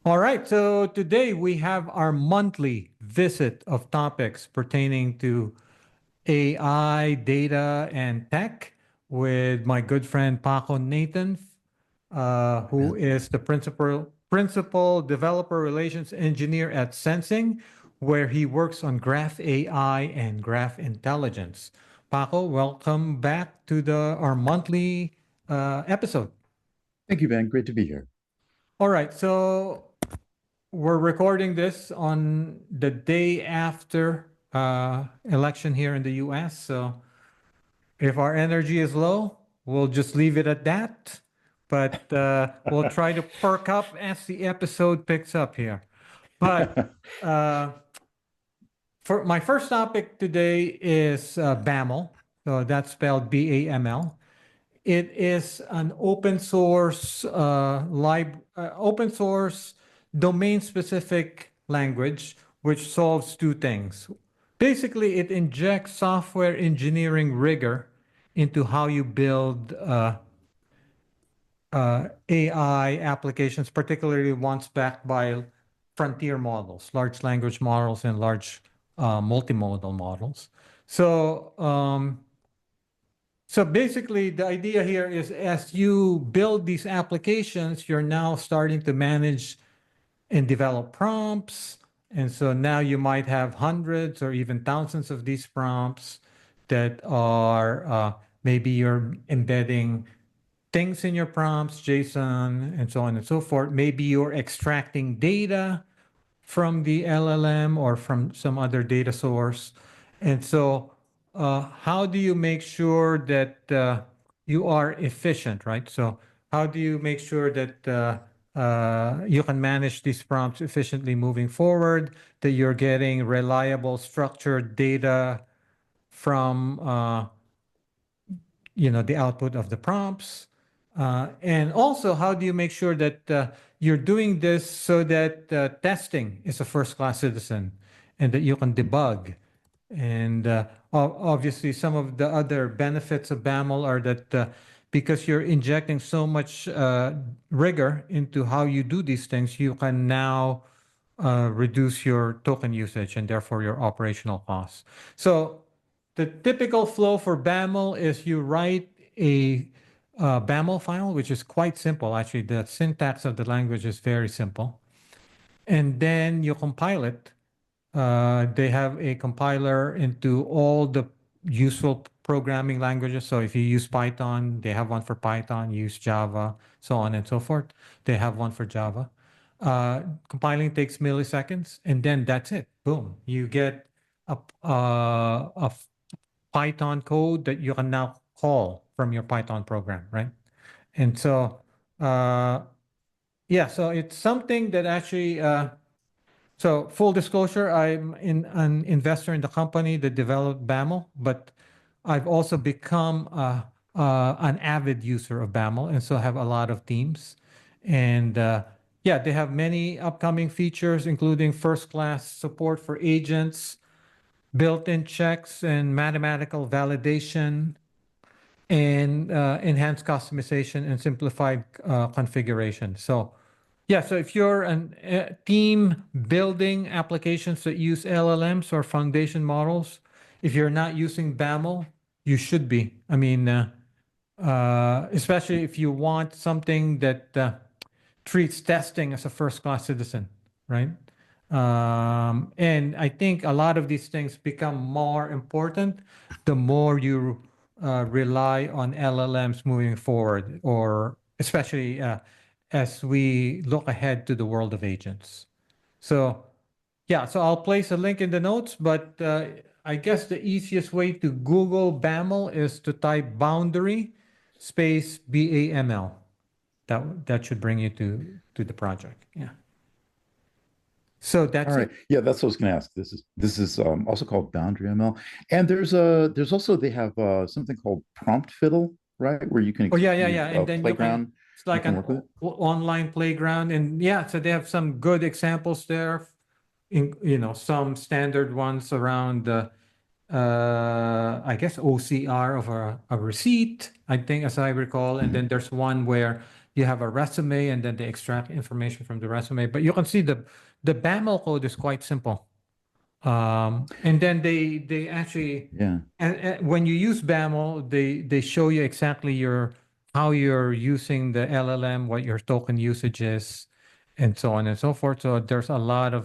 All right, so today we have our monthly visit of topics pertaining to AI, data, and tech with my good friend Paco Nathan, who is the principal developer relations engineer at Sensing, where he works on graph AI and graph intelligence. Paco, welcome back to our monthly episode. Thank you, Ben. Great to be here. All right, so we're recording this on the day after election here in the US. So if our energy is low, we'll just leave it at that. But we'll try to perk up as the episode picks up here. But for my first topic today is BAML. So that's spelled BAML. It is an open source open source domain-specific language which solves two things. Basically, it injects software engineering rigor into how you build AI applications, particularly ones backed by frontier models, large language models, and large multimodal models. So basically, the idea here is as you build these applications, you're now starting to manage and develop prompts. And so now you might have hundreds or even thousands of these prompts that are maybe you're embedding things in your prompts, JSON, and so on and so forth. Maybe you're extracting data from the LLM or from some other data source. And so how do you make sure that you are efficient, right? So how do you make sure that you can manage these prompts efficiently moving forward, that you're getting reliable, structured data from the output of the prompts? And also, how do you make sure that you're doing this so that testing is a first-class citizen and that you can debug? And obviously, some of the other benefits of BAML are that because you're injecting so much rigor into how you do these things, you can now reduce your token usage and therefore your operational costs. So the typical flow for BAML is you write a BAML file, which is quite simple. Actually, the syntax of the language is very simple. And then you compile it. They have a compiler into all the useful programming languages. So if you use Python, they have one for Python, use Java, so on and so forth. They have one for Java. Compiling takes milliseconds, and then that's it. Boom. You get a Python code that you can now call from your Python program, right? And so, yeah, so it's something that actually, so full disclosure, I'm an investor in the company that developed BAML, but I've also become an avid user of BAML, and so have a lot of teams. And yeah, they have many upcoming features, including first-class support for agents, built-in checks and mathematical validation, and enhanced customization and simplified configuration. So yeah, so if you're a team building applications that use LLMs or foundation models, if you're not using BAML, you should be. I mean, especially if you want something that treats testing as a first-class citizen, right? And I think a lot of these things become more important the more you rely on LLMs moving forward, or especially as we look ahead to the world of agents. So yeah, so I'll place a link in the notes, but I guess the easiest way to Google BAML is to type boundary space BAML. That should bring you to the project. Yeah. So that's All right. it. Yeah, that's what I was going to ask. This is also called Boundary ML, and there's also they have something called Prompt Fiddle, right? Where you can Oh yeah, yeah, yeah. And then you can, playground. it's You like can an work with it. online playground, and yeah, so they have some good examples there. Some standard ones around the, I guess OCR of a receipt, I think, as I recall, and then there's one where you have a resume, and then they extract information from the resume. But you can see the BAML code is quite simple. And then they actually, Yeah. and when you use BAML, they show you exactly how you're using the LLM, what your token usage is, and so on and so forth. So there's a lot of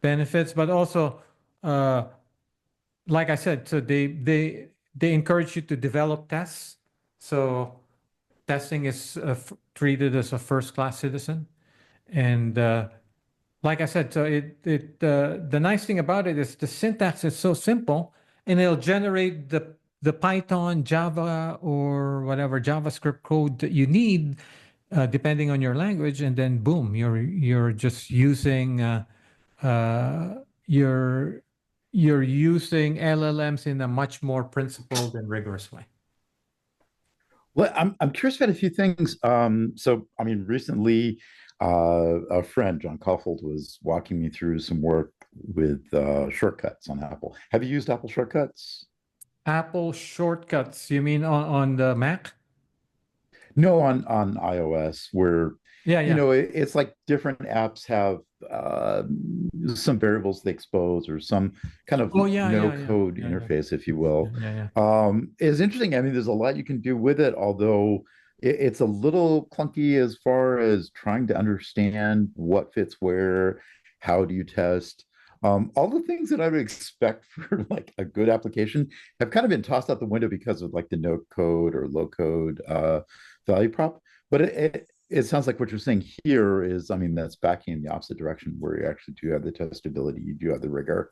benefits, but also, like I said, so they encourage you to develop tests. So testing is treated as a first-class citizen, and like I said, so the nice thing about it is the syntax is so simple, and it'll generate the Python, Java, or whatever JavaScript code that you need, depending on your language, and then boom, you're just using uh, you're you're using LLMs in a much more principled and rigorous way. Well, I'm curious about a few things. So I mean, recently, a friend, John Caulfield, was walking me through some work with shortcuts on Apple. Have you used Apple shortcuts? Apple shortcuts, you mean on the Mac? No, on iOS, where Yeah, yeah. it's like different apps have uh, some variables they expose or some kind of Oh, yeah, no yeah, yeah, code yeah, yeah, interface, if you yeah, will. yeah, yeah. It's interesting. I mean, there's a lot you can do with it, although it's a little clunky as far as trying to understand what fits where, how do you test. All the things that I would expect for like a good application have kind of been tossed out the window because of like the no code or low code value prop. But it sounds like what you're saying here is, I mean, that's backing in the opposite direction where you actually do have the testability, you do have the rigor.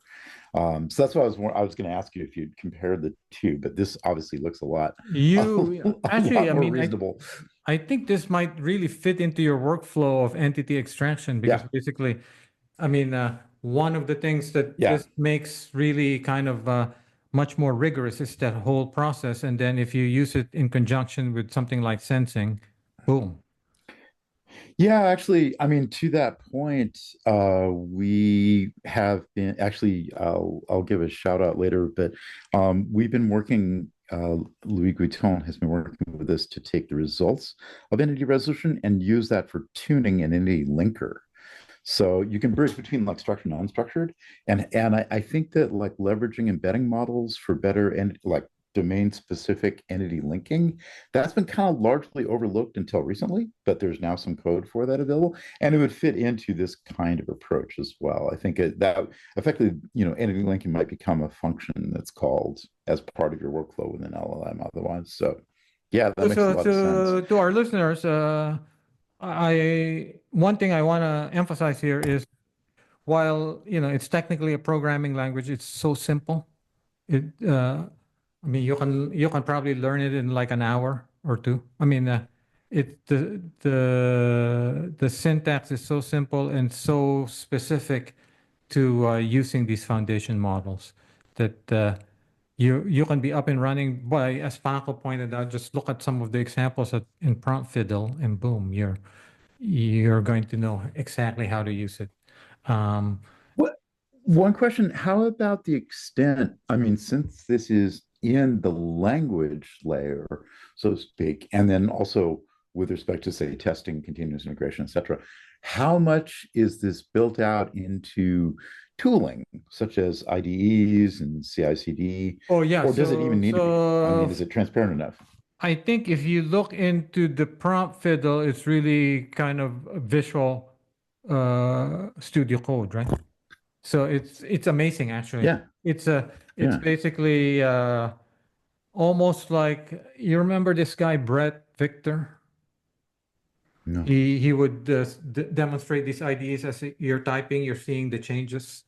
So that's why I was going to ask you if you'd compare the two, but this obviously looks You a actually, lot I more mean, reasonable. I think this might really fit into your workflow of entity extraction because Yeah, basically, I mean, one of the things that yeah. this makes really kind of much more rigorous is that whole process. And then if you use it in conjunction with something like sensing, boom. Yeah, actually, I mean, to that point, we have been actually, I'll give a shout out later, but we've been working, Louis Guiton has been working with us to take the results of entity resolution and use that for tuning an entity linker. So you can bridge between like structured and unstructured. And I think that like leveraging embedding models for better and like domain specific entity linking, that's been kind of largely overlooked until recently, but there's now some code for that available. And it would fit into this kind of approach as well. I think that effectively, entity linking might become a function that's called as part of your workflow with an LLM otherwise. So yeah, that So, makes a so lot of sense. to our listeners, I one thing I want to emphasize here is while it's technically a programming language, it's so simple. It, I mean, you can probably learn it in like an hour or two. I mean, the syntax is so simple and so specific to using these foundation models that you can be up and running. By as Paco pointed out, just look at some of the examples in Prompt Fiddle, and boom, you're going to know exactly how to use it. Um, What One question, how about the extent? I mean, since this is in the language layer, so to speak, and then also with respect to, say, testing, continuous integration, et cetera, how much is this built out into tooling, such as IDEs and CI/CD, oh yeah, or does it even need to be? I mean, is it transparent enough? I think if you look into the prompt fiddle, it's really kind of a visual studio code, right? So it's amazing actually. Yeah, It's yeah. basically almost like you remember this guy Brett Victor. No. He would demonstrate these IDs as you're typing, you're seeing the changes.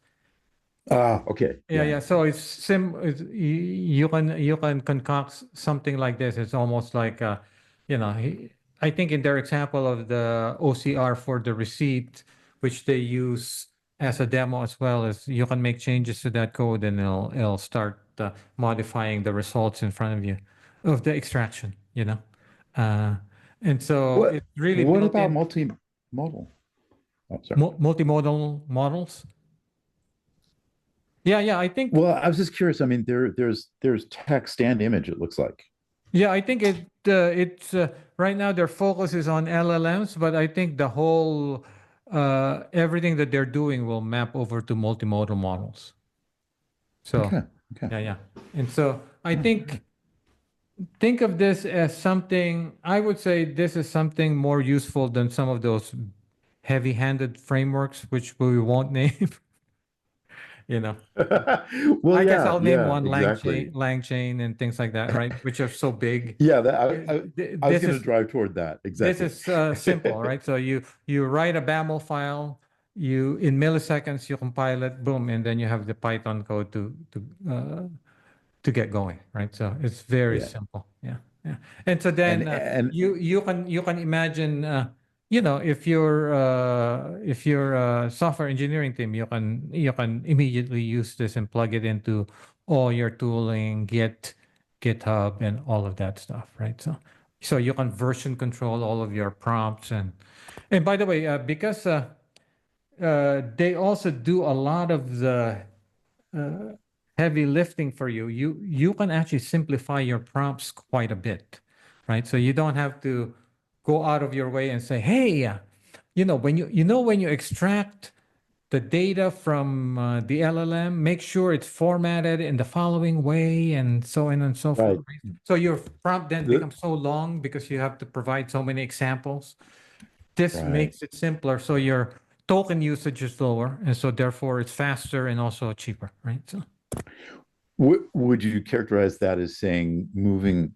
Ah, okay. Yeah, Yeah. yeah. So you can concoct something like this. It's almost like I think in their example of the OCR for the receipt, which they use as a demo as well, is you can make changes to that code and it'll start modifying the results in front of you of the extraction. Uh, and so What it's really what built about in multimodal? Oh, sorry. multimodal models. Yeah, yeah. I think Well, I was just curious. I mean, there's text and image, it looks like. Yeah, I think it's right now their focus is on LLMs, but I think the whole everything that they're doing will map over to multimodal models. So, Okay. Okay. yeah, yeah. And so I All right. think of this as something, I would say this is something more useful than some of those heavy-handed frameworks, which we won't name, you know. Well, I guess yeah, I'll name yeah, one exactly. LangChain and things like that, right? Which are so big. Yeah, I was This going to is drive toward that. this Exactly. is simple, right? So you write a BAML file, you in milliseconds you compile it, boom, and then you have the Python code to get going, right? So it's very Yeah. simple. Yeah, yeah. And so And then and you can imagine, if you're a software engineering team, you can immediately use this and plug it into all your tooling, GitHub, and all of that stuff, right? So you can version control all of your prompts, and by the way, because they also do a lot of the uh, heavy lifting for you, you can actually simplify your prompts quite a bit, right? So you don't have to go out of your way and say, hey, when you extract the data from the LLM, make sure it's formatted in the following way, and so on and so forth. right. Right? So your prompt then The, becomes so long because you have to provide so many examples. This right. makes it simpler, so your token usage is lower, and so therefore it's faster and also cheaper, right? So. Would you characterize that as saying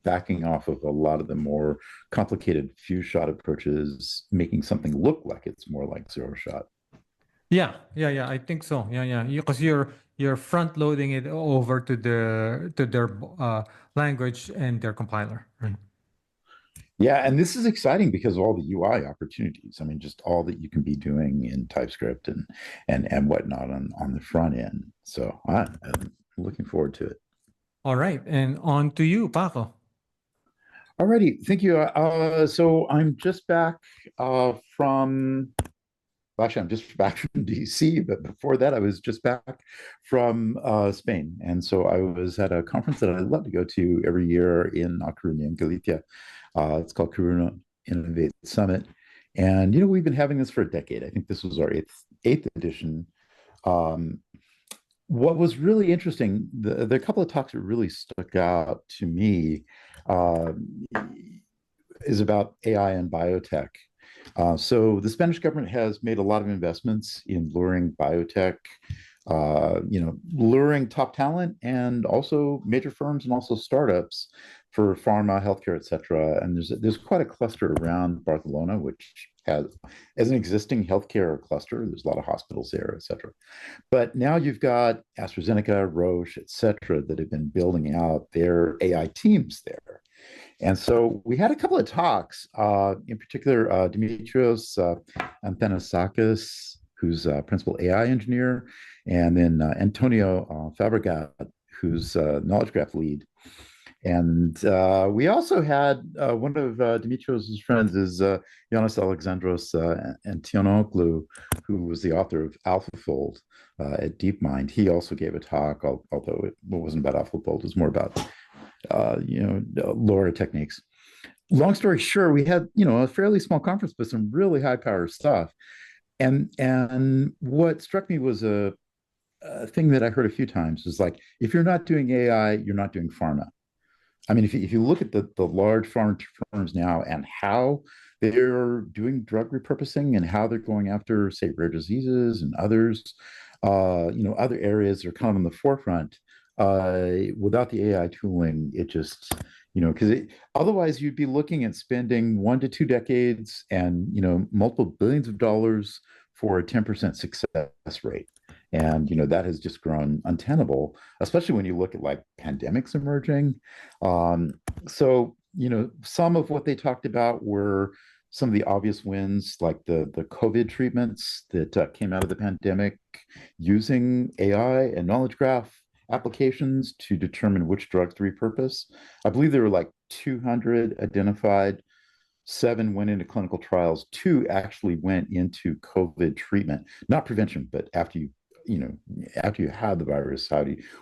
backing off of a lot of the more complicated few shot approaches, making something look like it's more like zero shot? Yeah, yeah, yeah. I think so. Yeah, yeah. Because you're front loading it over to their language and their compiler. Right. Yeah, and this is exciting because of all the UI opportunities. I mean, just all that you can be doing in TypeScript and whatnot on the front end. So I'm looking forward to it. All right, and on to you, Paco. Alrighty, thank you. So I'm just back from actually, I'm just back from DC, but before that, I was just back from Spain. And so I was at a conference that I love to go to every year in A Coruña, in Galicia. It's called Coruña Innovate Summit. And, we've been having this for a decade. I think this was our eighth edition. Um, what was really interesting, the couple of talks that really stuck out to me uh, is about AI and biotech. So the Spanish government has made a lot of investments in luring biotech, luring top talent and also major firms and also startups for pharma, healthcare, et cetera. And there's quite a cluster around Barcelona, which has as an existing healthcare cluster. There's a lot of hospitals there, et cetera. But now you've got AstraZeneca, Roche, et cetera, that have been building out their AI teams there. And so we had a couple of talks, in particular, Dimitrios Athanasakis, who's a principal AI engineer, and then Antonio Fabregat, who's knowledge graph lead. And we also had one of Dimitrios' friends is Yanis Alexandros Antionoglu, who was the author of AlphaFold at DeepMind. He also gave a talk, although it wasn't about AlphaFold, it was more about LoRa techniques. Long story short, we had a fairly small conference, but some really high power stuff. And what struck me was a thing that I heard a few times is like, if you're not doing AI, you're not doing pharma. I mean, if you look at the large pharma firms now and how they're doing drug repurposing and how they're going after, say, rare diseases and others, other areas that are kind of on the forefront. Without the AI tooling, it just, because otherwise you'd be looking at spending 1 to 2 decades and, multiple billions of dollars for a 10% success rate. And, that has just grown untenable, especially when you look at like pandemics emerging. So, some of what they talked about were some of the obvious wins, like the COVID treatments that came out of the pandemic using AI and knowledge graph applications to determine which drugs to repurpose. I believe there were like 200 identified. 7 went into clinical trials. 2 actually went into COVID treatment, not prevention, but after you after you have the virus,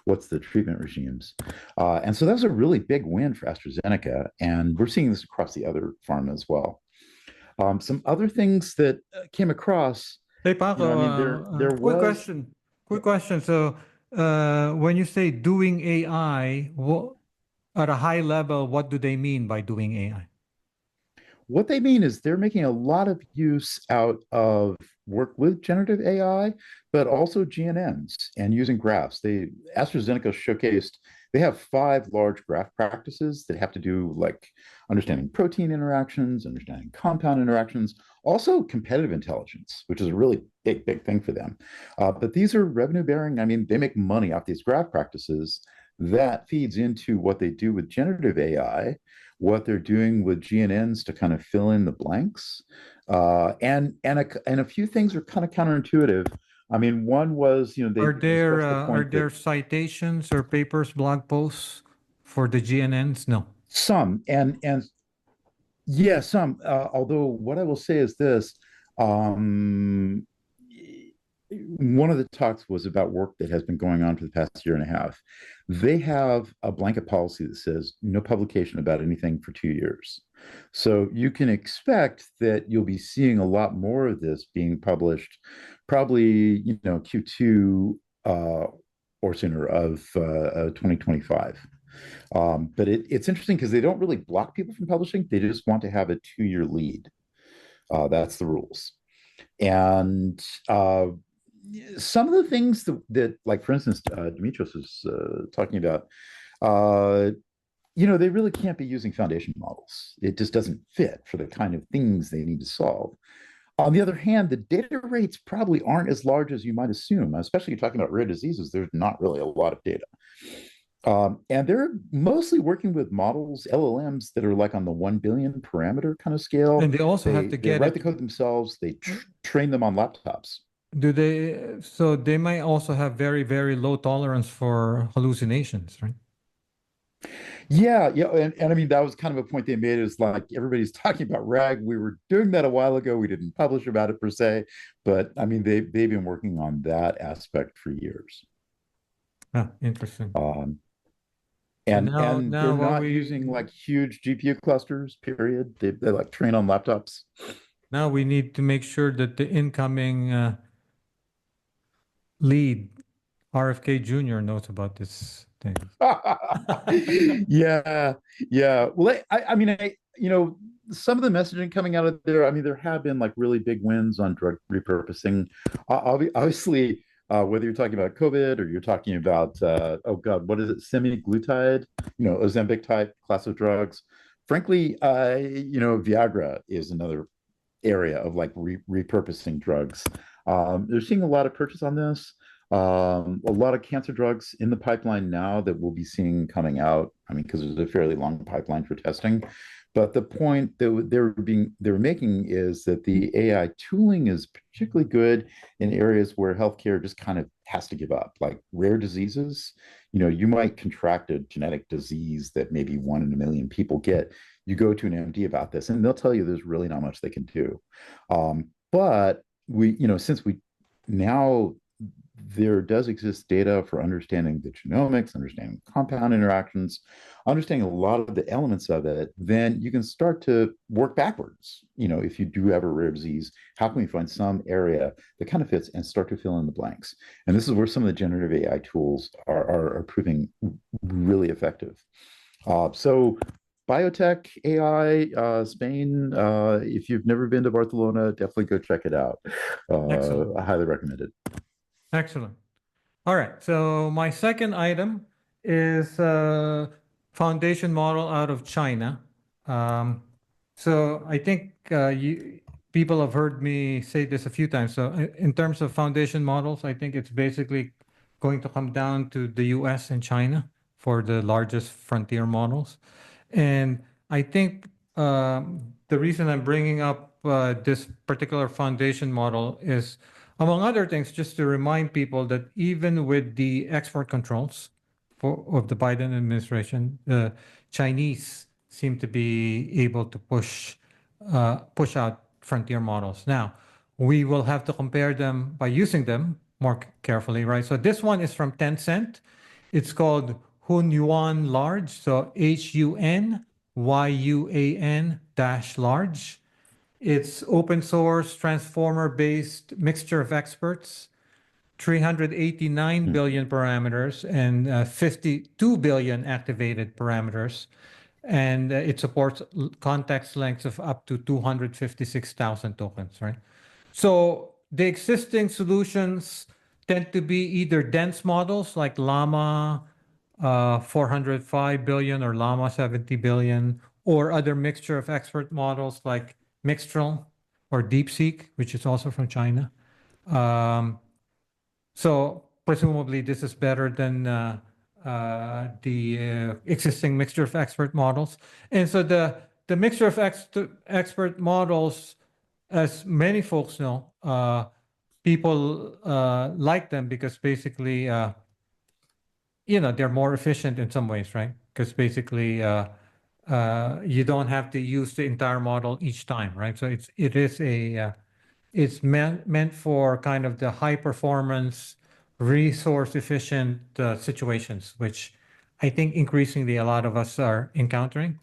what's the treatment regimes? And so that's a really big win for AstraZeneca, and we're seeing this across the other pharma as well. Some other things that came across, Hey, I mean, there quick was. question. Quick question. So, when you say doing AI, at a high level, what do they mean by doing AI? What they mean is they're making a lot of use out of work with generative AI, but also GNNs and using graphs. AstraZeneca showcased they have 5 large graph practices that have to do like understanding protein interactions, understanding compound interactions, also competitive intelligence, which is a really big thing for them. But these are revenue bearing. I mean, they make money off these graph practices. That feeds into what they do with generative AI, what they're doing with GNNs to kind of fill in the blanks. And a few things are kind of counterintuitive. I mean, one was, they discussed the Are point that there citations or papers, blog posts for the GNNs? No. some, and yeah, some. Although what I will say is this: um, one of the talks was about work that has been going on for the past year and a half. They have a blanket policy that says no publication about anything for 2 years. So you can expect that you'll be seeing a lot more of this being published, probably Q2 or sooner of 2025. But it's interesting because they don't really block people from publishing. They just want to have a 2-year lead. That's the rules. And some of the things that like, for instance, Demetrios was talking about, they really can't be using foundation models. It just doesn't fit for the kind of things they need to solve. On the other hand, the data rates probably aren't as large as you might assume, especially talking about rare diseases. There's not really a lot of data. And they're mostly working with models, LLMs, that are like on the 1 billion parameter kind of scale. And they also have to They get write the it. code themselves. They train them on laptops. Do they? So they might also have very, very low tolerance for hallucinations, right? Yeah, and I mean that was kind of a point they made. Is like everybody's talking about RAG. We were doing that a while ago. We didn't publish about it per se, but I mean they've been working on that aspect for years. Ah, interesting. Um, And and they're now what not we using like huge GPU clusters. Period. They like train on laptops. now we need to make sure that the incoming lead RFK Jr. knows about this thing. Yeah, yeah. Well, I mean, some of the messaging coming out of there, I mean, there have been like really big wins on drug repurposing. Obviously, whether you're talking about COVID or you're talking about, oh God, what is it, semi-glutide, Ozempic type class of drugs. Frankly, Viagra is another area of like repurposing drugs. They're seeing a lot of purchase on this. A lot of cancer drugs in the pipeline now that we'll be seeing coming out. I mean, because there's a fairly long pipeline for testing. But the point that they're making is that the AI tooling is particularly good in areas where healthcare just kind of has to give up, like rare diseases. You might contract a genetic disease that maybe 1 in a million people get. You go to an MD about this, and they'll tell you there's really not much they can do. But since we now there does exist data for understanding the genomics, understanding compound interactions, understanding a lot of the elements of it, then you can start to work backwards. If you do have a rare disease, how can we find some area that kind of fits and start to fill in the blanks? And this is where some of the generative AI tools are proving really effective. So Biotech AI, Spain. If you've never been to Barcelona, definitely go check it out. Excellent. I highly recommend it. Excellent. All right. So my second item is foundation model out of China. Um, so I think people have heard me say this a few times. So in terms of foundation models, I think it's basically going to come down to the US and China for the largest frontier models. And I think the reason I'm bringing up this particular foundation model is, among other things, just to remind people that even with the export controls of the Biden administration, the Chinese seem to be able to push out frontier models. Now, we will have to compare them by using them more carefully, right? So this one is from Tencent. It's called Hunyuan Large. So HUNYUAN dash large. It's open source, transformer-based mixture of experts, 389 Hmm. billion parameters and 52 billion activated parameters. And it supports context lengths of up to 256,000 tokens, right? So the existing solutions tend to be either dense models like Llama 405 billion or Llama 70 billion, or other mixture of expert models like Mixtral or DeepSeek, which is also from China. Um, so presumably this is better than the existing mixture of expert models. And so the mixture of expert models, as many folks know, people like them because basically, they're more efficient in some ways, right? Because basically, you don't have to use the entire model each time, right? So it's meant for kind of the high performance, resource efficient situations, which I think increasingly a lot of us are encountering.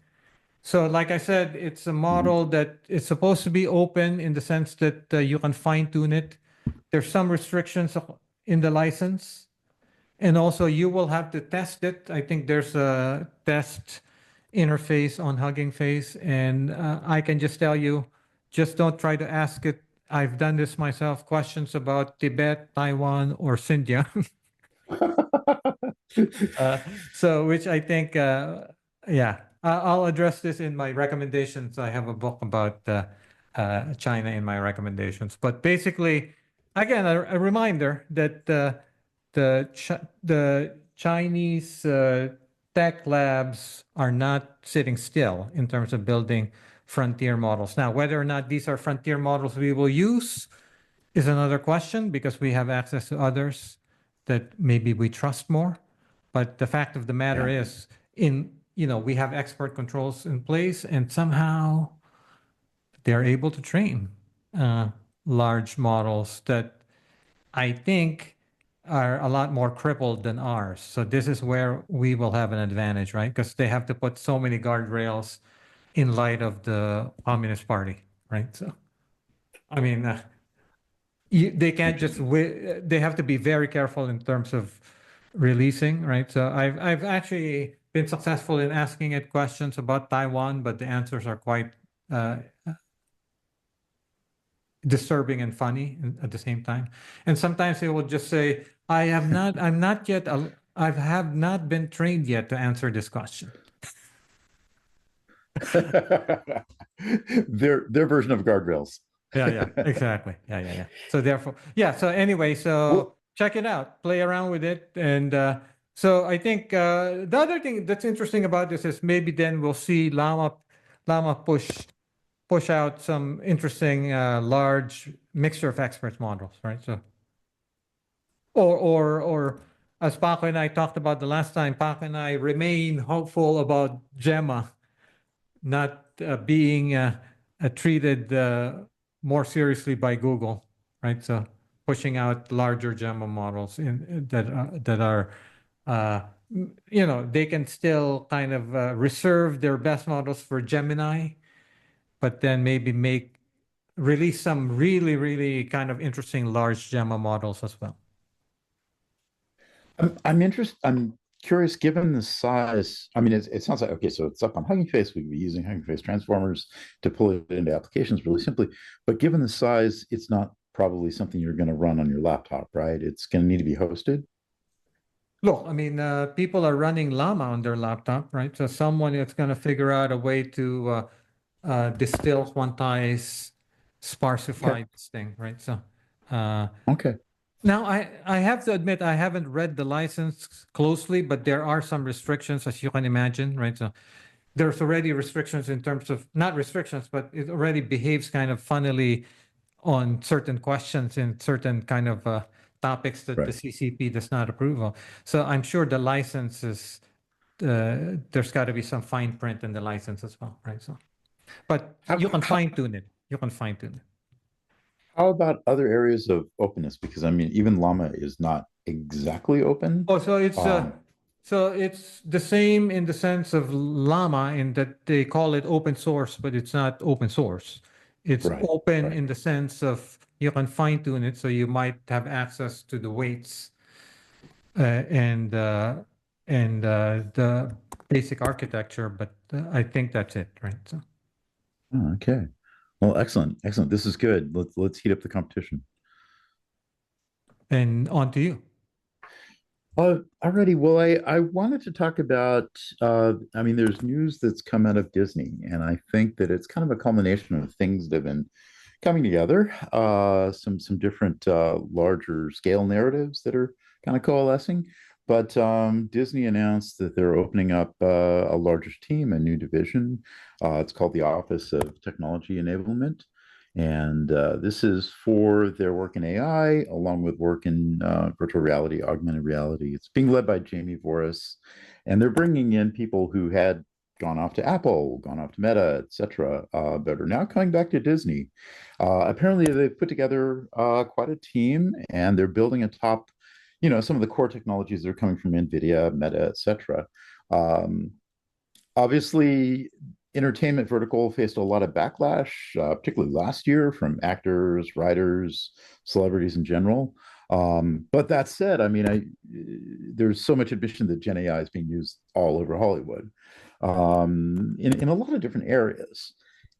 So, like I said, it's a Mhm. model that is supposed to be open in the sense that you can fine tune it. There's some restrictions in the license, and also you will have to test it. I think there's a test interface on Hugging Face, and I can just tell you, just don't try to ask it. I've done this myself. Questions about Tibet, Taiwan, or Xinjiang. Uh, so, which I think, yeah, I'll address this in my recommendations. I have a book about China in my recommendations. But basically, again, a reminder that the Chinese tech labs are not sitting still in terms of building frontier models. Now, whether or not these are frontier models we will use is another question because we have access to others that maybe we trust more. But the fact of the matter Yeah. is, we have expert controls in place, and somehow they're able to train uh, large models that I think are a lot more crippled than ours. So this is where we will have an advantage, right? Because they have to put so many guardrails in light of the Communist Party, right? So, I mean, they can't just Interesting. they have to be very careful in terms of releasing, right? So I've actually been successful in asking it questions about Taiwan, but the answers are quite uh, disturbing and funny at the same time. And sometimes they will just say, I'm not yet I have not been trained yet to answer this question. Their version of guardrails. Yeah, exactly. Yeah. So therefore, yeah. So anyway, so Well, check it out, play around with it, and so I think the other thing that's interesting about this is maybe then we'll see Llama push out some interesting large mixture of experts models, right? So or as Paco and I talked about the last time, Paco and I remain hopeful about Gemma not being treated more seriously by Google, right? So pushing out larger Gemma models that are, they can still kind of reserve their best models for Gemini, but then maybe release some really, really kind of interesting large Gemma models as well. I'm interested. I'm curious, given the size. I mean, it sounds like okay. So it's up on Hugging Face. We could be using Hugging Face transformers to pull it into applications really simply. But given the size, it's not probably something you're going to run on your laptop, right? It's going to need to be hosted. Look, I mean, people are running Llama on their laptop, right? So someone is going to figure out a way to distill, quantize, Okay. sparsify this thing, right? So uh, Okay. now I have to admit I haven't read the license closely, but there are some restrictions, as you can imagine, right? So there's already restrictions in terms of not restrictions, but it already behaves kind of funnily on certain questions in certain kind of topics that the Right. CCP does not approve of. So I'm sure the license is there's got to be some fine print in the license as well, right? So, but How, you can how, fine tune it. You can fine tune it. How about other areas of openness? Because I mean, even Llama is not exactly open. Oh, so Um, it's the same in the sense of Llama in that they call it open source, but it's not open source. It's right, open right. in the sense of you can fine tune it, so you might have access to the weights uh, and uh, and the basic architecture, but I think that's it, right? So, Oh, okay. Well, excellent, excellent. This is good. Let's heat up the competition. and on to you. Alrighty. Well, I wanted to talk about, I mean, there's news that's come out of Disney, and I think that it's kind of a culmination of things that have been coming together, some different larger scale narratives that are kind of coalescing. But Disney announced that they're opening up a larger team, a new division. It's called the Office of Technology Enablement. And this is for their work in AI, along with work in virtual reality, augmented reality. It's being led by Jamie Voris, and they're bringing in people who had gone off to Apple, gone off to Meta, etc., but are now coming back to Disney. Apparently, they've put together quite a team, and they're building atop, some of the core technologies that are coming from NVIDIA, Meta, etc. Um, Obviously, entertainment vertical faced a lot of backlash, particularly last year from actors, writers, celebrities in general. But that said, I mean, there's so much admission that Gen AI is being used all over Hollywood, in a lot of different areas.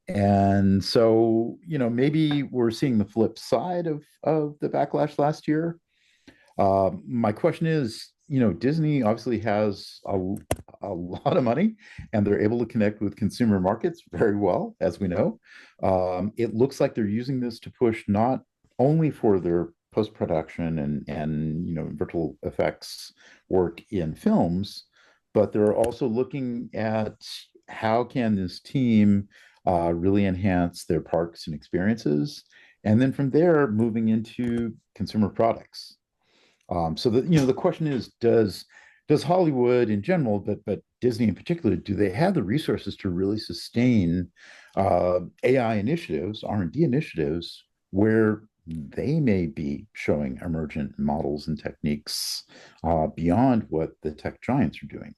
And so, maybe we're seeing the flip side of the backlash last year. My question is, Disney obviously has a lot of money and they're able to connect with consumer markets very well, as we know. It looks like they're using this to push not only for their post-production and virtual effects work in films, but they're also looking at how can this team really enhance their parks and experiences, and then from there moving into consumer products. So the question is, does Hollywood in general, but Disney in particular, do they have the resources to really sustain AI initiatives, R&D initiatives, where they may be showing emergent models and techniques beyond what the tech giants are doing?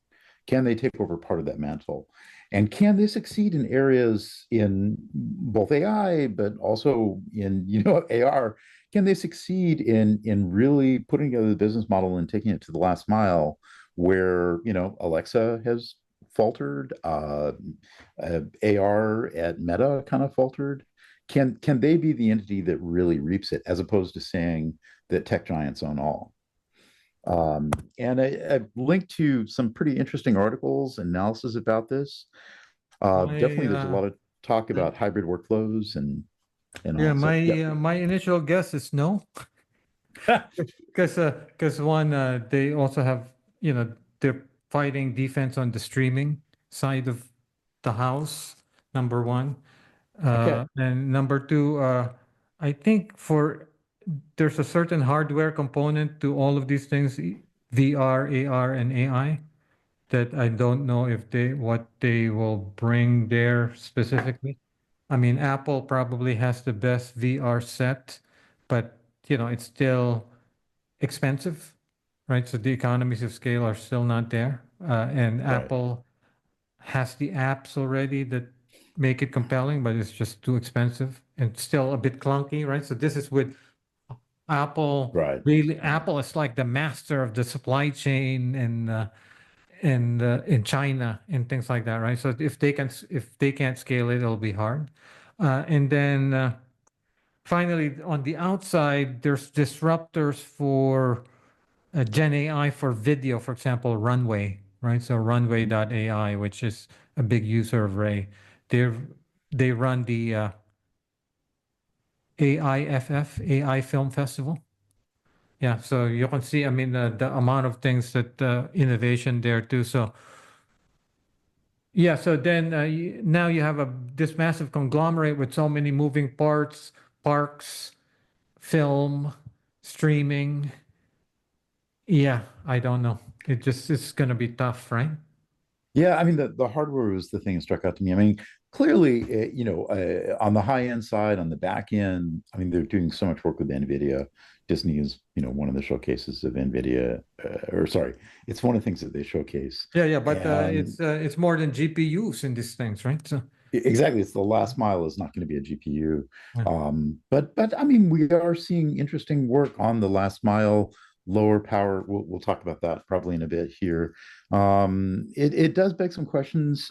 Can they take over part of that mantle? And can they succeed in areas in both AI, but also in AR? Can they succeed in really putting together the business model and taking it to the last mile where Alexa has faltered, AR at Meta kind of faltered? Can they be the entity that really reaps it, as opposed to saying that tech giants own all? And I've linked to some pretty interesting articles, analysis about this. My Definitely, there's a lot of talk about hybrid workflows and yeah, all. So yeah, my initial guess is no. Because one, they also have, they're fighting defense on the streaming side of the house, number one. okay, And number two, I think there's a certain hardware component to all of these things, VR, AR, and AI, that I don't know if what they will bring there specifically. I mean, Apple probably has the best VR set, but it's still expensive, right? So the economies of scale are still not there. And right, Apple has the apps already that make it compelling, but it's just too expensive and still a bit clunky, right? So this is with Apple. right, Really, right, Apple is like the master of the supply chain and in China and things like that, right? So if they can't scale it, it'll be hard. And then finally, on the outside, there's disruptors for Gen AI for video, for example, Runway, right? So Runway.ai, which is a big user of Ray. They they run the AIFF, AI Film Festival. Yeah, so you can see, I mean, the amount of things that innovation there too. So yeah, so then now you have this massive conglomerate with so many moving parts, parks, film, streaming. Yeah, I don't know. It's going to be tough, right? yeah. I mean, the hardware was the thing that struck out to me. I mean, clearly, on the high end side, on the back end, I mean, they're doing so much work with NVIDIA. Disney is, one of the showcases of NVIDIA, or sorry, it's one of the things that they showcase. Yeah, yeah, but And it's more than GPUs in these things, right? So exactly, it's the last mile is not going to be a GPU. yeah. But I mean, we are seeing interesting work on the last mile, lower power. We'll talk about that probably in a bit here. It does beg some questions.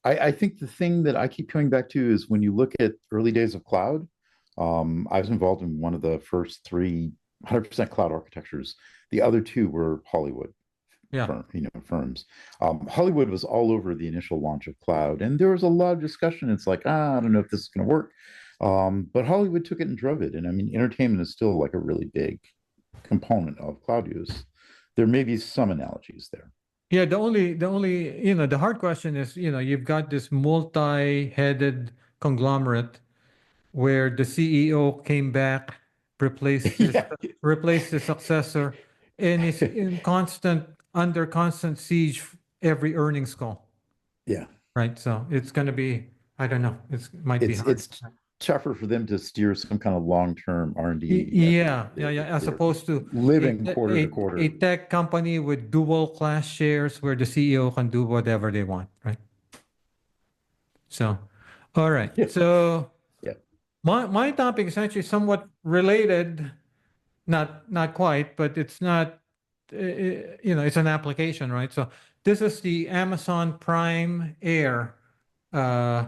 I think the thing that I keep coming back to is when you look at early days of cloud. I was involved in one of the first three 100% cloud architectures. The other two were Hollywood Yeah. firms. Hollywood was all over the initial launch of cloud, and there was a lot of discussion. It's like, I don't know if this is going to work. But Hollywood took it and drove it. And I mean, entertainment is still like a really big component of cloud use. There may be some analogies there. Yeah, the only, the hard question is, you've got this multi-headed conglomerate where the CEO came back, replaced his Yeah. replaced his successor, and is under constant siege every earnings call, Yeah. right? So it's going to be, I don't know, it might be hard. It's tougher for them to steer some kind of long-term R&D effort Yeah, yeah, yeah. if As they're opposed to living quarter to a quarter. tech company with dual class shares where the CEO can do whatever they want, right? So, all right. Yeah. So Yeah. my topic is actually somewhat related, not quite, but it's not, it's an application, right? So this is the Amazon Prime Air uh,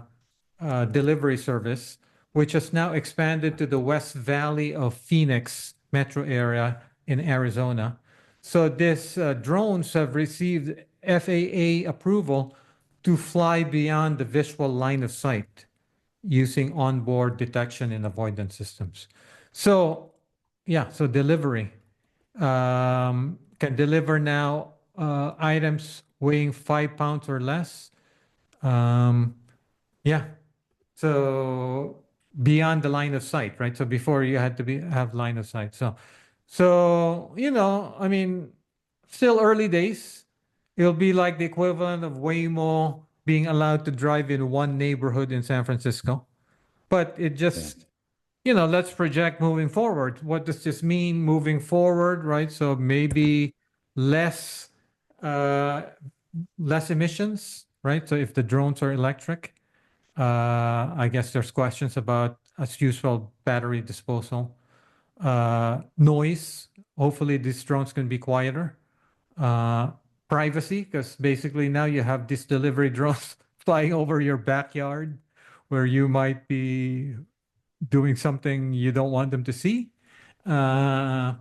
delivery service, which has now expanded to the West Valley of Phoenix metro area in Arizona. So these drones have received FAA approval to fly beyond the visual line of sight using onboard detection and avoidance systems. So, yeah, so delivery can deliver now items weighing 5 pounds or less. Um, yeah, so beyond the line of sight, right? So before you had to have line of sight. So I mean, still early days. It'll be like the equivalent of Waymo being allowed to drive in one neighborhood in San Francisco. But it Yeah. just, let's project moving forward. What does this mean moving forward, right? So maybe less uh, less emissions, right? So if the drones are electric, I guess there's questions about, as usual, battery disposal, noise. Hopefully, these drones can be quieter. Uh, Privacy, because basically now you have these delivery drones flying over your backyard where you might be doing something you don't want them to see. Uh,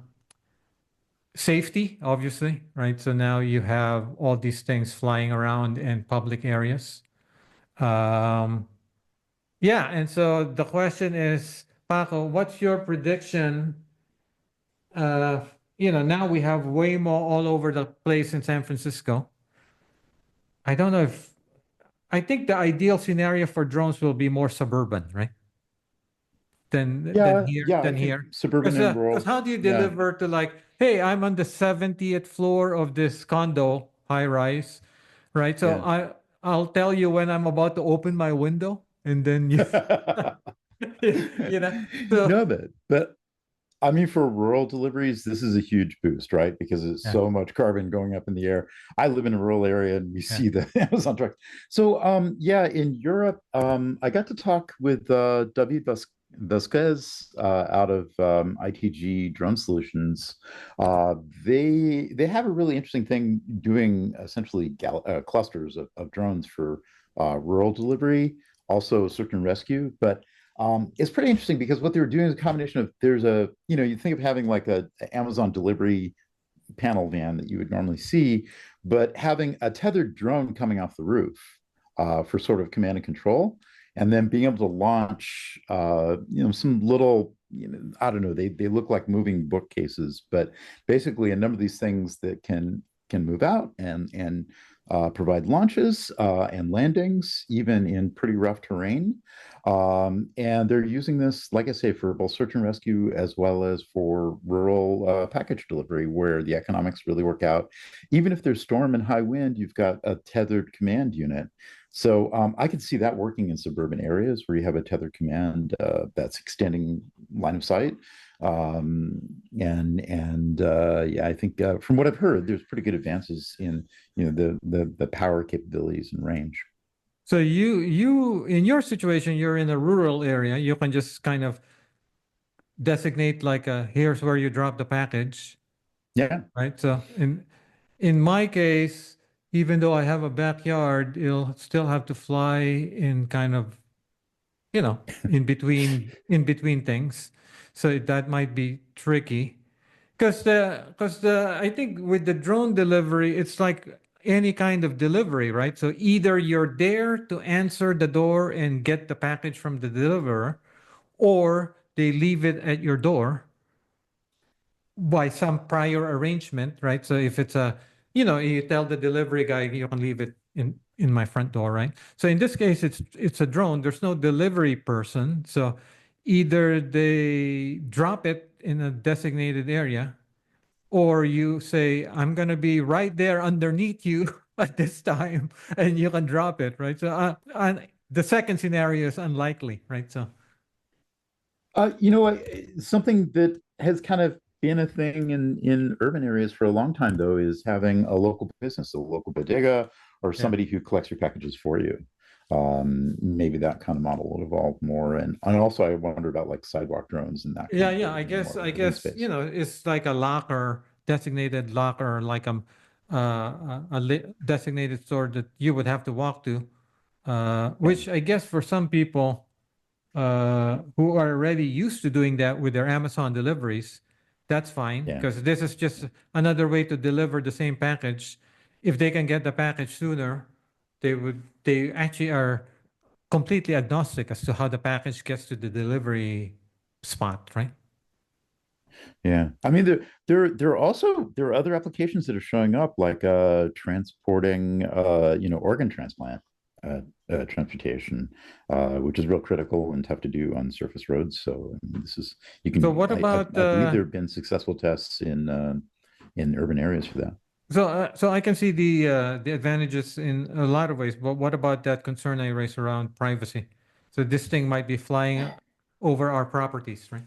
Safety, obviously, right? So now you have all these things flying around in public areas. Um, yeah, and so the question is, Paco, what's your prediction? Uh, now we have Waymo all over the place in San Francisco. I don't know if I think the ideal scenario for drones will be more suburban, right? Than Yeah, here, yeah, I than think here. suburban and Because rural. how do you Yeah, deliver to like, hey, I'm on the 70th floor of this condo, high rise, right? So yeah. I'll tell you when I'm about to open my window, and then you, you know. No, So but I mean, for rural deliveries, this is a huge boost, right? Because it's yeah, so much carbon going up in the air. I live in a rural area and we yeah. see the Amazon trucks. So, yeah, in Europe, I got to talk with David Vasquez out of ITG Drone Solutions. They have a really interesting thing doing essentially clusters of drones for rural delivery, also search and rescue, but it's pretty interesting because what they were doing is a combination of there's you think of having like a Amazon delivery panel van that you would normally see, but having a tethered drone coming off the roof for sort of command and control, and then being able to launch, some little, I don't know, they look like moving bookcases, but basically a number of these things that can move out and provide launches and landings, even in pretty rough terrain. And they're using this, like I say, for both search and rescue as well as for rural package delivery, where the economics really work out. Even if there's storm and high wind, you've got a tethered command unit. So I could see that working in suburban areas where you have a tethered command that's extending line of sight. Um, and yeah, I think from what I've heard, there's pretty good advances in the power capabilities and range. So you in your situation, you're in a rural area. You can just kind of designate like here's where you drop the package, Yeah, right? So in my case, even though I have a backyard, it'll still have to fly in kind of, in between things. So that might be tricky. Because I think with the drone delivery, it's like any kind of delivery, right? So either you're there to answer the door and get the package from the deliverer, or they leave it at your door by some prior arrangement, right? So if it's you tell the delivery guy you can leave it in my front door, right? So in this case, it's a drone. There's no delivery person, so either they drop it in a designated area, or you say, I'm going to be right there underneath you at this time, and you can drop it, right? So and the second scenario is unlikely, right? So you know what? Something that has kind of been a thing in urban areas for a long time, though, is having a local business, a local bodega, or yeah. somebody who collects your packages for you. Maybe that kind of model will evolve more. And also, I wonder about like sidewalk drones and that kind Yeah, of yeah. thing I in guess, more I urban guess, space. it's like a locker, designated locker, like designated store that you would have to walk to, Yeah, which I guess for some people who are already used to doing that with their Amazon deliveries, that's fine yeah. because this is just another way to deliver the same package. If they can get the package sooner, they actually are completely agnostic as to how the package gets to the delivery spot, right? Yeah, I mean there are other applications that are showing up like transporting organ transplant transportation, which is real critical and tough to do on surface roads. So I mean, this is you So can what about I believe there have been successful tests in urban areas for that. so I can see the advantages in a lot of ways, but what about that concern I raised around privacy? So this thing might be flying over our properties, right?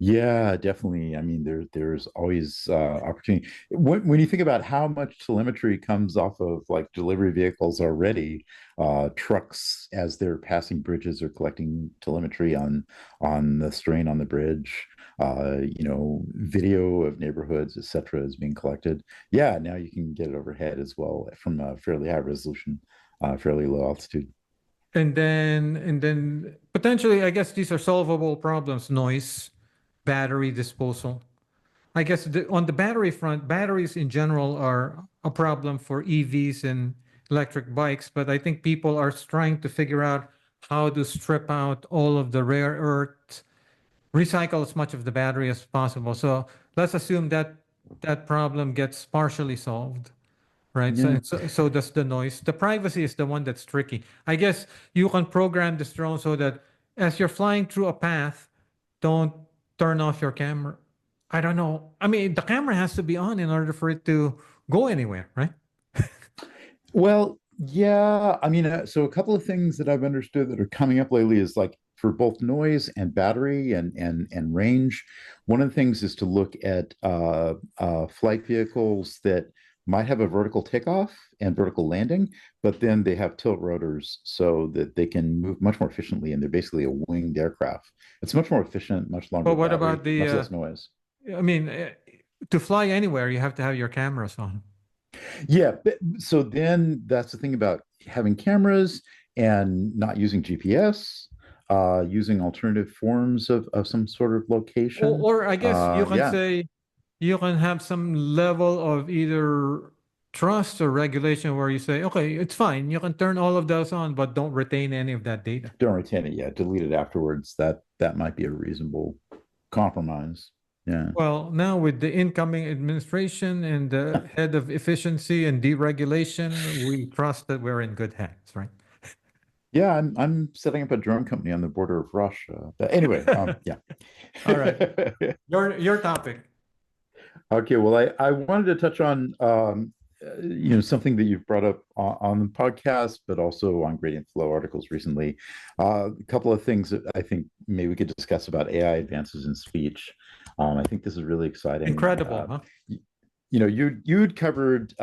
Yeah, definitely. I mean, there's always opportunity. When you think about how much telemetry comes off of like delivery vehicles already, trucks as they're passing bridges are collecting telemetry on the strain on the bridge. Video of neighborhoods, etc., is being collected. Yeah, now you can get it overhead as well from a fairly high resolution, fairly low altitude. And then potentially, I guess these are solvable problems: noise, battery disposal. I guess on the battery front, batteries in general are a problem for EVs and electric bikes, but I think people are trying to figure out how to strip out all of the rare earth, recycle as much of the battery as possible. So let's assume that that problem gets partially solved, right? So, Yeah. so, so does the noise. The privacy is the one that's tricky. I guess you can program this drone so that as you're flying through a path, don't turn off your camera. I don't know. I mean, the camera has to be on in order for it to go anywhere, right? Well, yeah. I mean, so a couple of things that I've understood that are coming up lately is like for both noise and battery and range. One of the things is to look at flight vehicles that might have a vertical takeoff and vertical landing, but then they have tilt rotors so that they can move much more efficiently, and they're basically a winged aircraft. It's much more efficient, much longer But what about battery, the, much less noise. I mean, to fly anywhere, you have to have your cameras on. Yeah, so then that's the thing about having cameras and not using GPS, using alternative forms of some sort of location. Or I guess you can Yeah, say you can have some level of either trust or regulation where you say, okay, it's fine. You can turn all of those on, but don't retain any of that data. don't retain it yet. Delete it afterwards. That might be a reasonable compromise. Yeah. Well, now with the incoming administration and the head of efficiency and deregulation, we trust that we're in good hands, right? Yeah, I'm setting up a drone company on the border of Russia. But anyway, yeah. All right. Your topic. Okay, well, I wanted to touch on something that you've brought up on the podcast, but also on Gradient Flow articles recently. A couple of things that I think maybe we could discuss about AI advances in speech. I think this is really exciting. Incredible, huh? You'd covered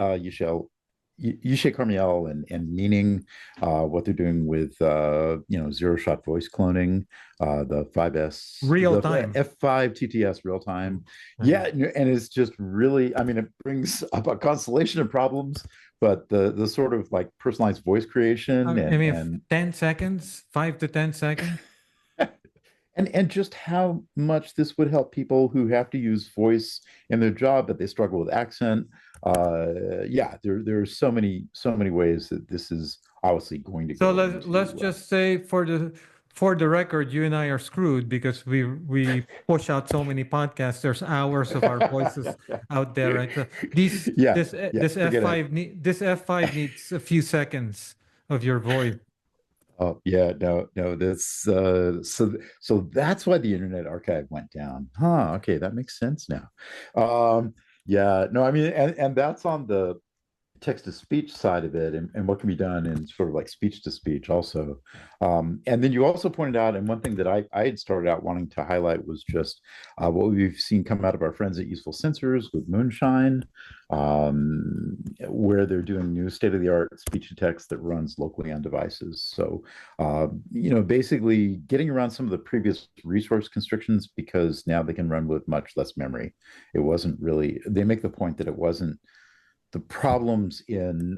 Yushe Carmiel and meaning, what they're doing with zero shot voice cloning, the 5S, Real the time. F5-TTS real time. Mhm. Yeah, and it's just really, I mean, it brings up a constellation of problems, but the sort of like personalized voice creation I mean, and 10 seconds, 5 to 10 seconds. and just how much this would help people who have to use voice in their job, but they struggle with accent. Yeah, there are so many ways that this is obviously going to So go let's into. just say for the record, you and I are screwed because we push out so many podcasts. There's hours of our voices out there, right? So these Yeah, this yeah, this forget it. This F5 needs a few seconds of your voice. Oh yeah, no, that's so that's why the Internet Archive went down. Huh, okay, that makes sense now. Yeah, no, I mean, and that's on the text to speech side of it, and what can be done in sort of like speech to speech also. And then you also pointed out, and one thing that I had started out wanting to highlight was just what we've seen come out of our friends at Useful Sensors with Moonshine, where they're doing new state-of-the-art speech to text that runs locally on devices. So, basically getting around some of the previous resource constrictions because now they can run with much less memory. It wasn't really, they make the point that it wasn't the problems in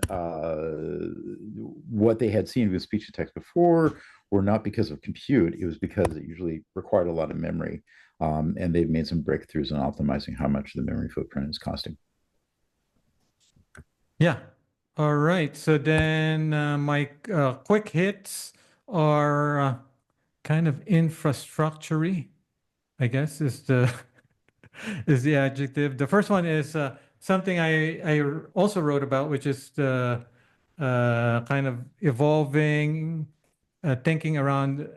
what they had seen with speech to text before were not because of compute. It was because it usually required a lot of memory. And they've made some breakthroughs in optimizing how much the memory footprint is costing. Yeah. All right. So then my quick hits are kind of infrastructure-y, I guess is the is the adjective. The first one is something I also wrote about, which is the kind of evolving thinking around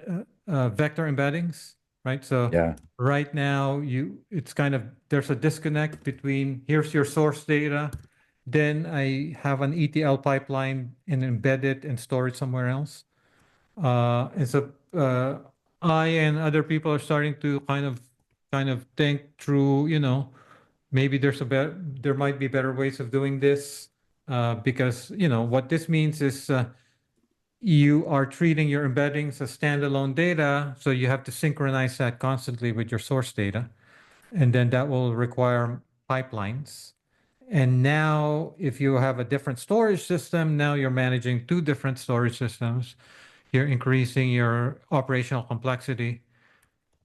vector embeddings, right? So Yeah. right now it's kind of there's a disconnect between here's your source data, then I have an ETL pipeline and embed it and store it somewhere else. And so I and other people are starting to kind of think through, maybe there might be better ways of doing this because what this means is you are treating your embeddings as standalone data, so you have to synchronize that constantly with your source data, and then that will require pipelines. And now, if you have a different storage system, now you're managing two different storage systems. You're increasing your operational complexity.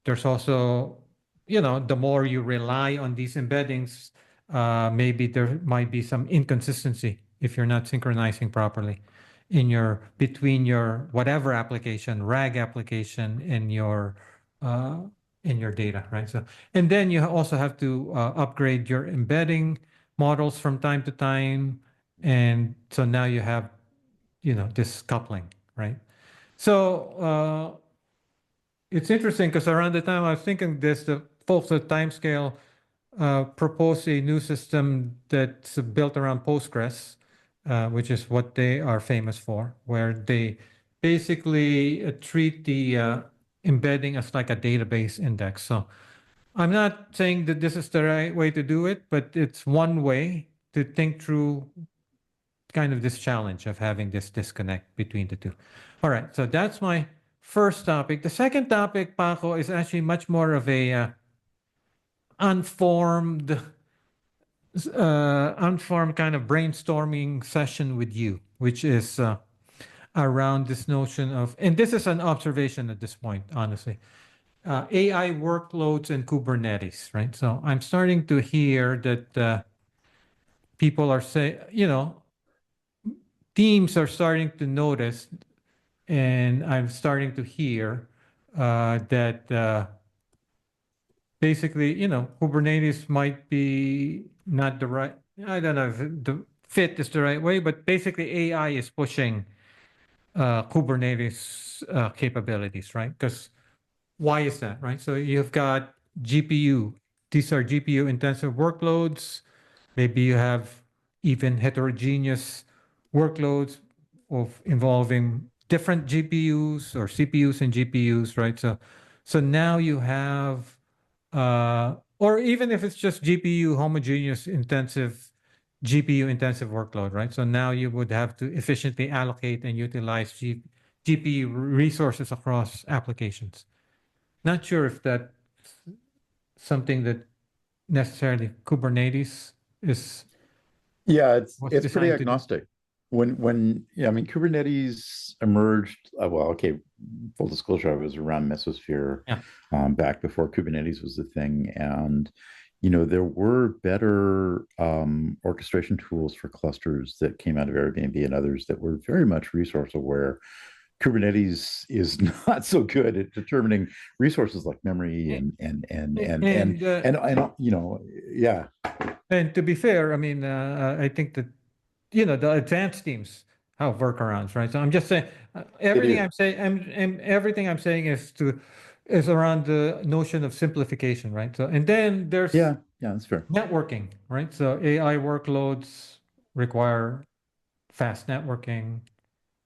There's also, the more you rely on these embeddings, maybe there might be some inconsistency if you're not synchronizing properly between your whatever application, RAG application, uh, in your data, right? So, and then you also have to upgrade your embedding models from time to time, and so now you have, this coupling, right? So it's interesting because around the time I was thinking this, the folks at Timescale proposed a new system that's built around Postgres, which is what they are famous for, where they basically treat the embedding as like a database index. So I'm not saying that this is the right way to do it, but it's one way to think through kind of this challenge of having this disconnect between the two. All right, so that's my first topic. The second topic, Paco, is actually much more of a unformed, unformed kind of brainstorming session with you, which is around this notion of, and this is an observation at this point, honestly, AI workloads and Kubernetes, right? So I'm starting to hear that people are saying, teams are starting to notice, and I'm starting to hear that basically, Kubernetes might be not the right, I don't know if the fit is the right way, but basically AI is pushing Kubernetes capabilities, right? Because why is that, right? So you've got GPU, these are GPU intensive workloads. Maybe you have even heterogeneous workloads of involving different GPUs or CPUs and GPUs, right? So now you have, or even if it's just GPU homogeneous intensive, GPU intensive workload, right? So now you would have to efficiently allocate and utilize GPU resources across applications. Not sure if that's something that necessarily Kubernetes is Yeah, was it's pretty designed to do. agnostic. When yeah, I mean Kubernetes emerged. Well, okay, full disclosure, I was around Mesosphere Yeah. back before Kubernetes was a thing, and you know there were better orchestration tools for clusters that came out of Airbnb and others that were very much resource aware. Kubernetes is not so good at determining resources like memory And you know, yeah, and to be fair, I mean, I think that the advanced teams have workarounds, right? So I'm just saying they everything do. I'm saying, everything I'm saying is around the notion of simplification, right? So and then there's Yeah, yeah, that's fair. networking, right? So AI workloads require fast networking,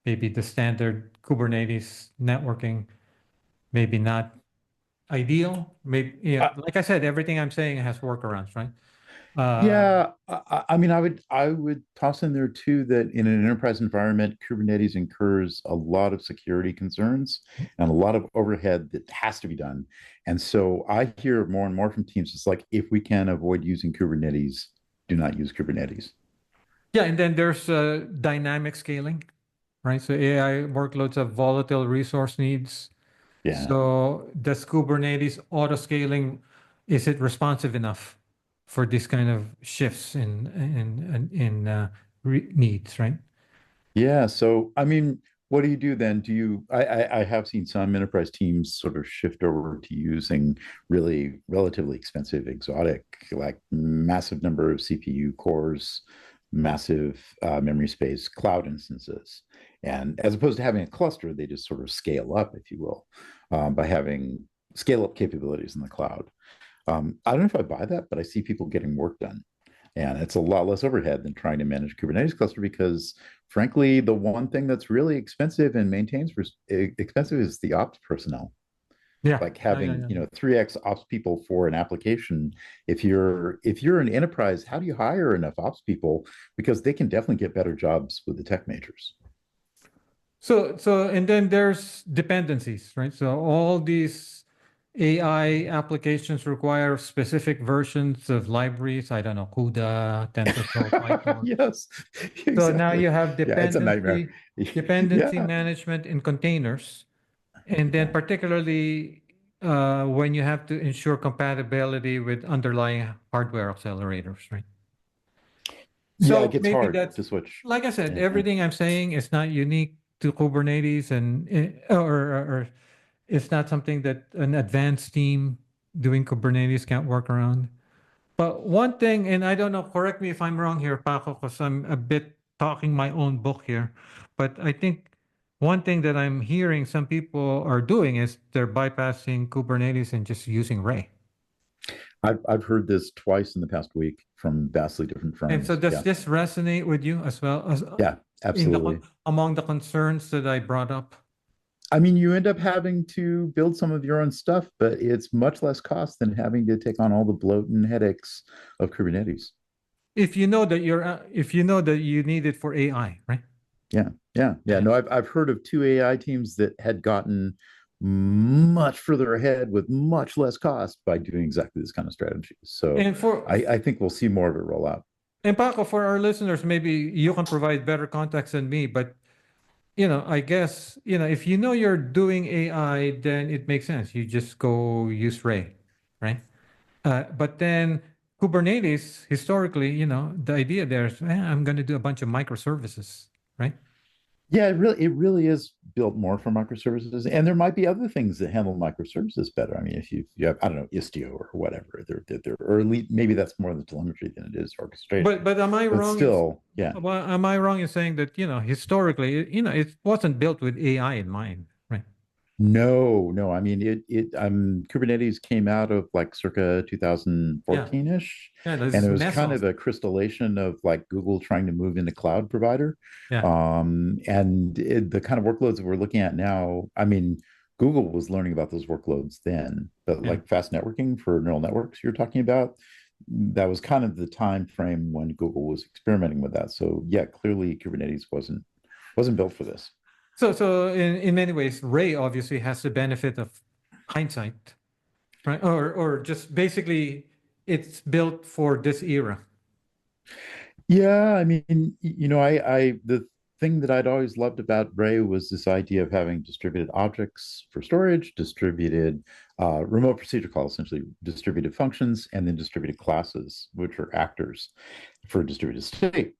maybe the standard Kubernetes networking, maybe not ideal. Maybe, like I said, everything I'm saying has workarounds, right? Uh, Yeah, I mean, I would toss in there too that in an enterprise environment, Kubernetes incurs a lot of security concerns and a lot of overhead that has to be done. And so I hear more and more from teams, it's like if we can avoid using Kubernetes, do not use Kubernetes. yeah, and then there's dynamic scaling, right? So AI workloads have volatile resource needs. Yeah. So does Kubernetes auto scaling, is it responsive enough for this kind of shifts in needs, right? Yeah. So, I mean, what do you do then? I have seen some enterprise teams sort of shift over to using really relatively expensive, exotic, like massive number of CPU cores, massive memory space, cloud instances. And as opposed to having a cluster, they just sort of scale up, if you will, by having scale up capabilities in the cloud. I don't know if I buy that, but I see people getting work done. And it's a lot less overhead than trying to manage Kubernetes cluster because, frankly, the one thing that's really expensive and maintains expensive is the ops personnel. Yeah, Like yeah, yeah, having, yeah. 3x ops people for an application. If you're an enterprise, how do you hire enough ops people? Because they can definitely get better jobs with the tech majors. So and then there's dependencies, right? So all these AI applications require specific versions of libraries. I don't know, CUDA, TensorFlow, PyTorch. Yes, So now you exactly. have Yeah, it's a nightmare. dependency Yeah. management in containers, and then Yeah. particularly when you have to ensure compatibility with underlying hardware accelerators, right? Yeah, it So gets maybe hard that's, to switch. like I said, Yeah. everything I'm saying is not unique to Kubernetes and or it's not something that an advanced team doing Kubernetes can't work around. But one thing, and I don't know, correct me if I'm wrong here, Paco, because I'm a bit talking my own book here. But I think one thing that I'm hearing some people are doing is they're bypassing Kubernetes and just using Ray. I've heard this twice in the past week from vastly different And so firms. does Yeah. this resonate with you as well as Yeah, in absolutely. among the concerns that I brought up? I mean, you end up having to build some of your own stuff, but it's much less cost than having to take on all the bloat and headaches of Kubernetes. If you know that you need it for AI, right? Yeah, yeah, yeah. Yeah. No, I've heard of two AI teams that had gotten much further ahead with much less cost by doing exactly this kind of strategy. So And for I think we'll see more of it roll out. and Paco, for our listeners, maybe you can provide better context than me, but I guess, if you know you're doing AI, then it makes sense. You just go use Ray, right? But then Kubernetes, historically, the idea there is, I'm going to do a bunch of microservices, right? Yeah, it really is built more for microservices, and there might be other things that handle microservices better. I mean, if you have, I don't know, Istio or whatever, or at least maybe that's more the telemetry than it is orchestration. But am I But wrong in still, yeah, well, am I wrong in saying that, historically, it wasn't built with AI in mind, right? No. I mean, Kubernetes came out of like circa Yeah, 2014-ish, yeah, and those it was kind of Mesos. a crystallization of like Google trying to move into cloud provider. Yeah, The kind of workloads that we're looking at now, I mean, Google was learning about those workloads then, but yeah. like fast networking for neural networks you're talking about, that was kind of the time frame when Google was experimenting with that. So yeah, clearly Kubernetes wasn't built for this. So in many ways, Ray obviously has the benefit of hindsight, right? Or just basically it's built for this era. Yeah, I mean, the thing that I'd always loved about Ray was this idea of having distributed objects for storage, distributed remote procedure calls, essentially distributed functions, and then distributed classes, which are actors for distributed state.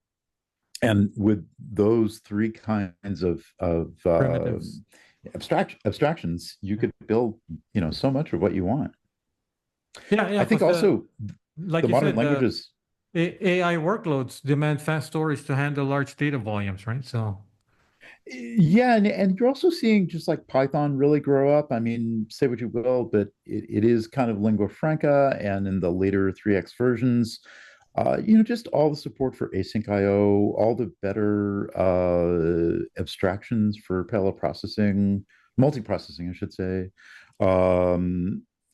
And with those three kinds of Primitives. abstractions, you Yeah, could build, so much of what you want. yeah, I think because also like the you modern said, languages. AI workloads demand fast storage to handle large data volumes, right? So Yeah, and you're also seeing just like Python really grow up. I mean, say what you will, but it is kind of lingua franca, and in the later 3x versions, just all the support for async IO, all the better abstractions for parallel processing, multiprocessing, I should say.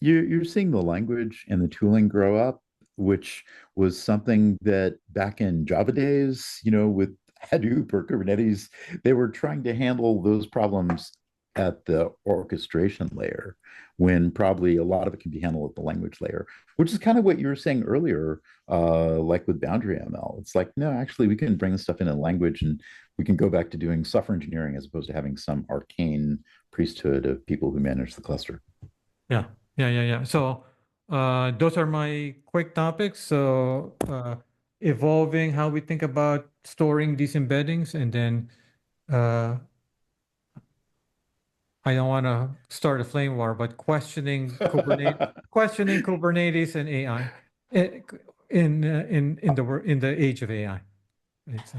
You're seeing the language and the tooling grow up, which was something that back in Java days, with Hadoop or Kubernetes, they were trying to handle those problems at the orchestration layer when probably a lot of it can be handled at the language layer, which is kind of what you were saying earlier, like with boundary ML. It's like, no, actually, we can bring this stuff in a language and we can go back to doing software engineering as opposed to having some arcane priesthood of people who manage the cluster. yeah, yeah. So those are my quick topics. So evolving how we think about storing these embeddings, and then uh, I don't want to start a flame war, but questioning Kubernetes and AI in in the age of AI. It's,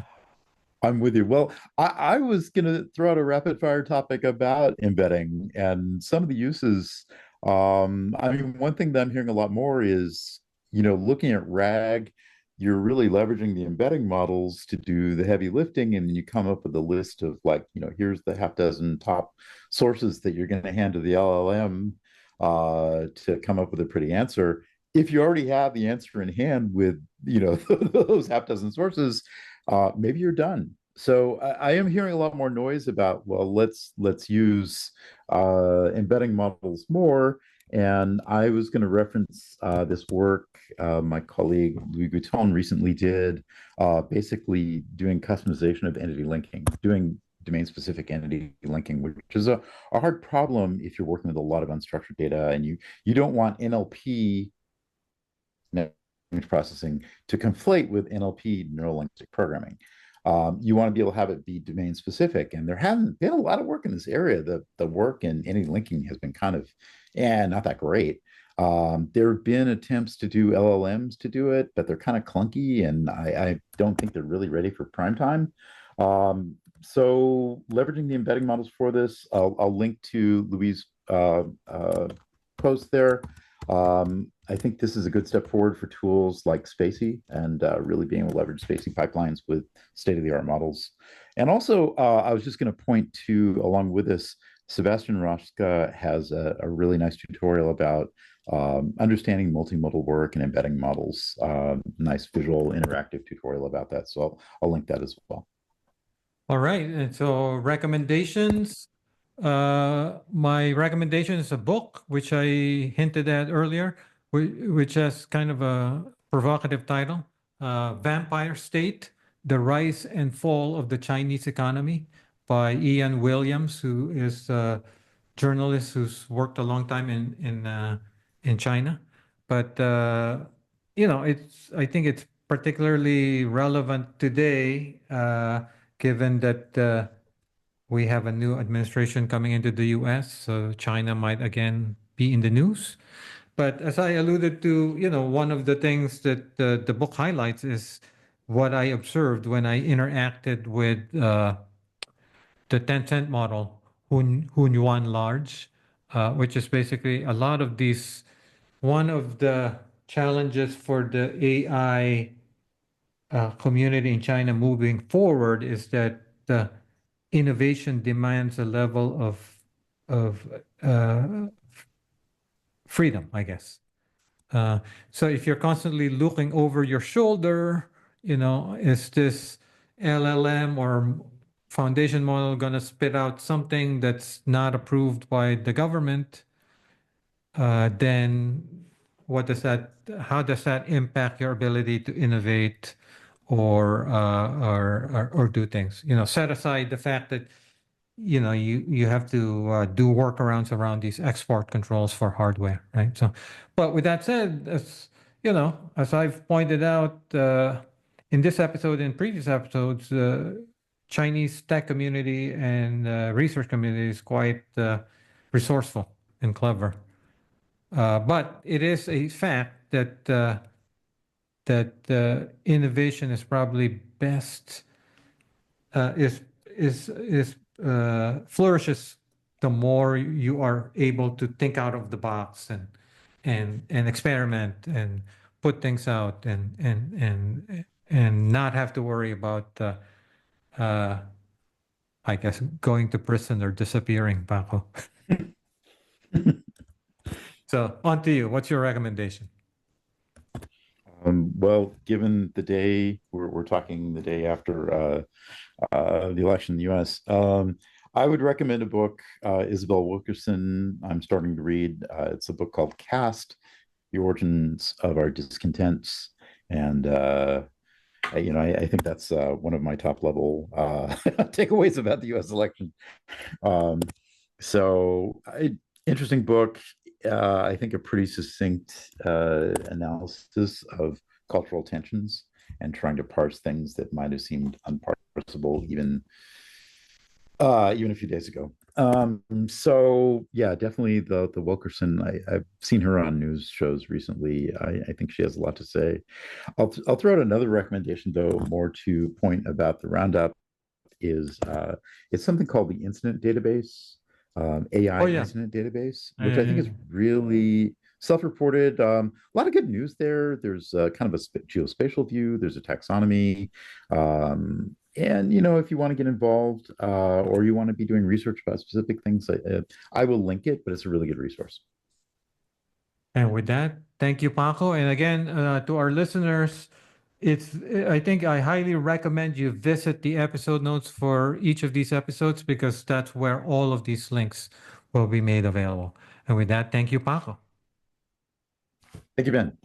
I'm with you. Well, I was going to throw out a rapid fire topic about embedding and some of the uses. I mean, one thing that I'm hearing a lot more is, looking at RAG, you're really leveraging the embedding models to do the heavy lifting, and you come up with a list of like, here's the half dozen top sources that you're going to hand to the LLM to come up with a pretty answer. If you already have the answer in hand with, those half dozen sources, maybe you're done. So I am hearing a lot more noise about, well, let's use embedding models more. And I was going to reference this work my colleague Louis Gouton recently did, basically doing customization of entity linking, doing domain-specific entity linking, which is a hard problem if you're working with a lot of unstructured data and you don't want NLP image processing to conflate with NLP, neural linguistic programming. You want to be able to have it be domain specific, and there hasn't been a lot of work in this area. The work in any linking has been kind of, not that great. There have been attempts to do LLMs to do it, but they're kind of clunky, and I don't think they're really ready for prime time. So leveraging the embedding models for this, I'll link to Louise' post there. I think this is a good step forward for tools like Spacey and really being able to leverage Spacey pipelines with state-of-the-art models. And also, I was just going to point to, along with this, Sebastian Roschka has a really nice tutorial about understanding multimodal work and embedding models. Nice visual interactive tutorial about that. So I'll link that as well. all right. And so recommendations. My recommendation is a book, which I hinted at earlier, which has kind of a provocative title, Vampire State, The Rise and Fall of the Chinese Economy by Ian Williams, who is a journalist who's worked a long time in China. But I think it's particularly relevant today, given that we have a new administration coming into the US, so China might again be in the news. But as I alluded to, one of the things that the book highlights is what I observed when I interacted with the Tencent model, Hunyuan large, which is basically a lot of these. One of the challenges for the AI community in China moving forward is that the innovation demands a level of freedom, I guess. Uh, so if you're constantly looking over your shoulder, is this LLM or foundation model going to spit out something that's not approved by the government? Then how does that impact your ability to innovate or do things? Set aside the fact that you have to do workarounds around these export controls for hardware, right? So, but with that said, as I've pointed out in this episode and previous episodes, Chinese tech community and research community is quite resourceful and clever. But it is a fact that innovation is probably best is flourishes the more you are able to think out of the box and experiment and put things out and not have to worry about I guess going to prison or disappearing, Paco. So on to you. What's your recommendation? Well, given the day, we're talking the day after the election in the US, I would recommend a book, Isabel Wilkerson. I'm starting to read. It's a book called Caste, The Origins of Our Discontents. And, I think that's one of my top level takeaways about the US election. Um, Interesting book. I think a pretty succinct analysis of cultural tensions and trying to parse things that might have seemed unparsable even a few days ago. So yeah, definitely the Wilkerson. I've seen her on news shows recently. I think she has a lot to say. I'll throw out another recommendation though, more to point about the Roundup is it's something called the Incident Database, Oh AI yeah. Incident Database, which I think is And really self-reported. A lot of good news there. There's kind of a geospatial view. There's a taxonomy, and if you want to get involved or you want to be doing research about specific things, I will link it. But it's a really good resource. And with that, thank you, Paco. And again, to our listeners, I think I highly recommend you visit the episode notes for each of these episodes because that's where all of these links will be made available. And with that, thank you, Paco. Thank you, Ben.